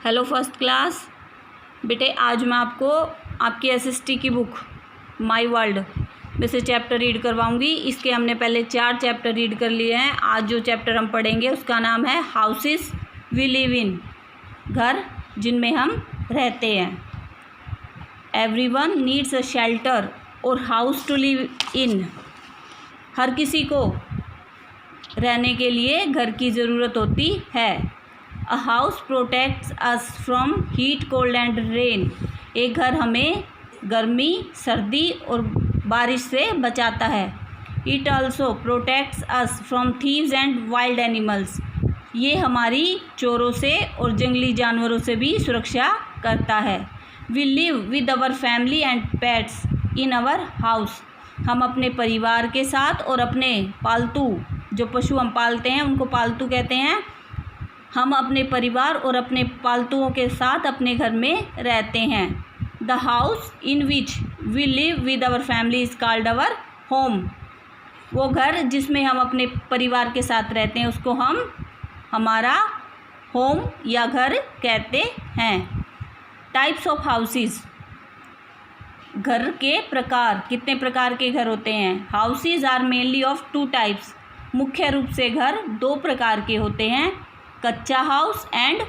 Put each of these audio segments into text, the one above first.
Hello first class बेटे, आज मैं आपको आपकी एसएसटी की बुक माय वर्ल्ड में से चैप्टर रीड करवाऊंगी। इसके हमने पहले 4 चैप्टर रीड कर लिए हैं। आज जो चैप्टर हम पढ़ेंगे उसका नाम है हाउसेस वी लिव इन, घर जिनमें हम रहते हैं। एवरीवन नीड्स अ शेल्टर और हाउस टू लिव इन। हर किसी को रहने के लिए घर की ज़रूरत होती है। A house protects us from heat, cold and rain. एक घर हमें गर्मी, सर्दी और बारिश से बचाता है। It also protects us from thieves and wild animals. ये हमारी चोरों से और जंगली जानवरों से भी सुरक्षा करता है। We live with our family and pets in our house. हम अपने परिवार के साथ और अपने पालतू जो पशु हम पालते हैं उनको पालतू कहते हैं। हम अपने परिवार और अपने पालतुओं के साथ अपने घर में रहते हैं। The house in which we live with our family is called our home. वो घर जिसमें हम अपने परिवार के साथ रहते हैं उसको हम हमारा होम या घर कहते हैं। Types of houses. घर के प्रकार, कितने प्रकार के घर होते हैं? Houses are mainly of 2 types. मुख्य रूप से घर 2 प्रकार के होते हैं, कच्चा हाउस एंड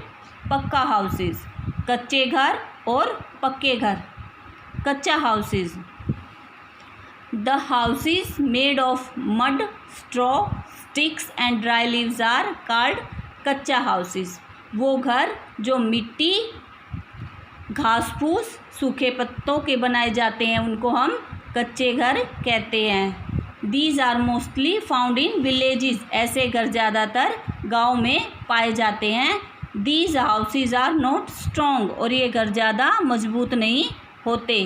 पक्का हाउसेस। कच्चे घर और पक्के घर। Kachcha houses. The houses made of mud, straw, sticks and dry leaves are called kachcha houses. वो घर जो मिट्टी, घास फूस, सूखे पत्तों के बनाए जाते हैं उनको हम कच्चे घर कहते हैं। These are mostly found in villages। ऐसे घर ज़्यादातर गांव में पाए जाते हैं। These houses are not strong। और ये घर ज़्यादा मजबूत नहीं होते।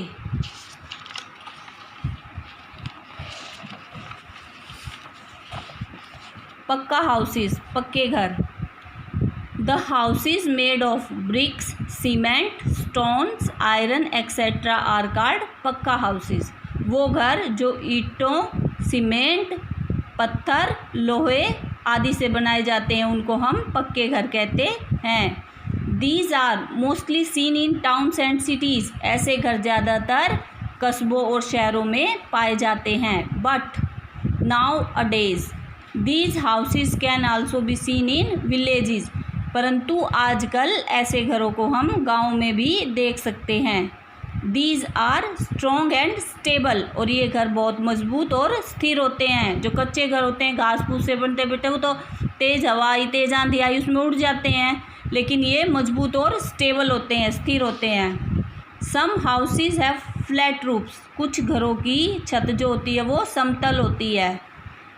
पक्का हाउसेस, पक्के घर। The houses made of bricks, cement, stones, iron, etc. are called पक्का हाउसेस। वो घर जो ईंटों, सीमेंट, पत्थर, लोहे आदि से बनाए जाते हैं उनको हम पक्के घर कहते हैं। These are mostly seen in towns and cities। ऐसे घर ज़्यादातर कस्बों और शहरों में पाए जाते हैं। But nowadays these houses can also be seen in villages। परंतु आजकल ऐसे घरों को हम गाँव में भी देख सकते हैं। These are strong and stable। और ये घर बहुत मजबूत और स्थिर होते हैं। जो कच्चे घर होते हैं घास फूस से बनते बेटे वो तो तेज़ हवा आई, तेज़ आंधी आई उसमें उड़ जाते हैं, लेकिन ये मजबूत और स्टेबल होते हैं, स्थिर होते हैं। Some houses have flat roofs। कुछ घरों की छत जो होती है वो समतल होती है।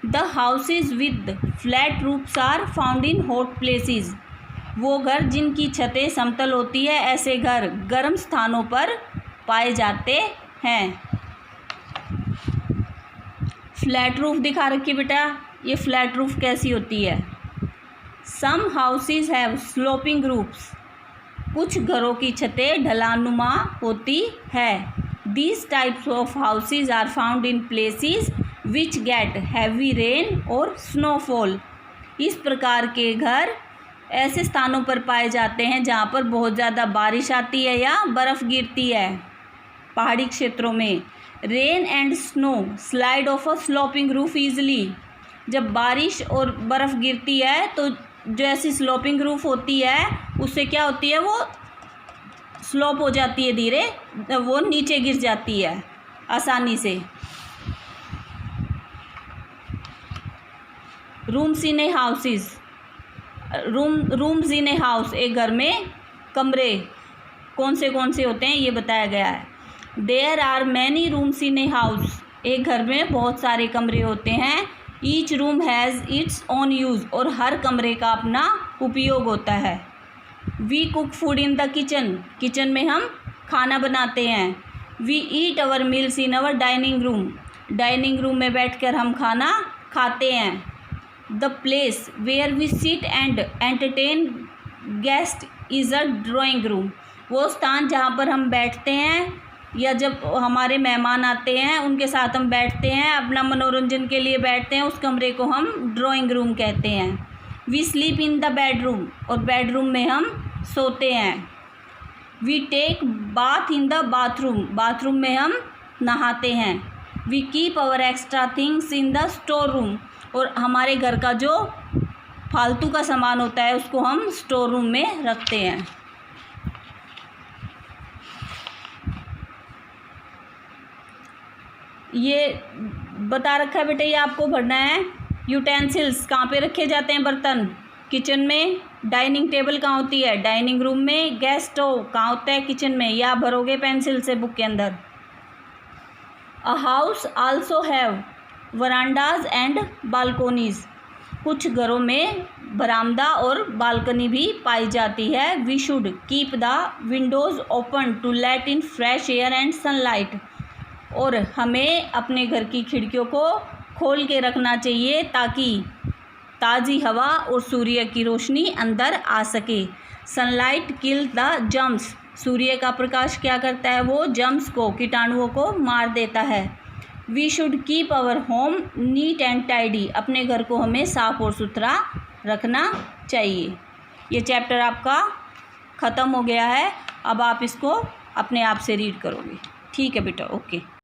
The houses with flat roofs are found in hot places। वो घर जिनकी छतें समतल होती है ऐसे घर गर्म स्थानों पर पाए जाते हैं। फ्लैट रूफ दिखा रखी बेटा, ये फ्लैट रूफ कैसी होती है? Some houses have sloping roofs. कुछ घरों की छतें ढलानुमा होती है। These types of houses are found in places which get heavy rain और स्नोफॉल। इस प्रकार के घर ऐसे स्थानों पर पाए जाते हैं जहाँ पर बहुत ज़्यादा बारिश आती है या बर्फ़ गिरती है। पहाड़ी क्षेत्रों में rain and snow slide of a sloping roof easily. जब बारिश और बर्फ़ गिरती है तो जो ऐसी स्लोपिंग रूफ होती है उससे क्या होती है, वो स्लोप हो जाती है, धीरे वो नीचे गिर जाती है आसानी से। Rooms in A houses. Rooms in a house. एक घर में कमरे कौन से होते हैं ये बताया गया है। There are many rooms in a house. एक घर में बहुत सारे कमरे होते हैं। Each room has its own use. और हर कमरे का अपना उपयोग होता है। We cook food in the kitchen. Kitchen में हम खाना बनाते हैं। We eat our meals in our dining room. Dining room में बैठकर हम खाना खाते हैं। The place where we sit and entertain guest is a drawing room. वो स्थान जहाँ पर हम बैठते हैं या जब हमारे मेहमान आते हैं उनके साथ हम बैठते हैं, अपना मनोरंजन के लिए बैठते हैं, उस कमरे को हम ड्राइंग रूम कहते हैं। We sleep in the bedroom. और बेडरूम में हम सोते हैं। We take bath in the bathroom, bathroom में हम नहाते हैं। We keep our extra things in the store room, और हमारे घर का जो फालतू का सामान होता है उसको हम स्टोर रूम में रखते हैं। ये बता रखा है बेटा, ये आपको भरना है। यूटेंसिल्स कहाँ पे रखे जाते हैं बर्तन? किचन में। डाइनिंग टेबल कहाँ होती है? डाइनिंग रूम में। गैस स्टोव कहाँ होता है? किचन में। या आप भरोगे पेंसिल से बुक के अंदर। A house also have verandahs and balconies, कुछ घरों में बरामदा और बालकनी भी पाई जाती है। We should keep the windows open to let in fresh air and sunlight, और हमें अपने घर की खिड़कियों को खोल के रखना चाहिए ताकि ताज़ी हवा और सूर्य की रोशनी अंदर आ सके। सनलाइट किल द जर्म्स, सूर्य का प्रकाश क्या करता है? वो जर्म्स को, कीटाणुओं को मार देता है। We should keep our home neat and tidy, अपने घर को हमें साफ और सुथरा रखना चाहिए। ये चैप्टर आपका ख़त्म हो गया है। अब आप इसको अपने आप से रीड करोगे। ठीक है बेटा, ओके।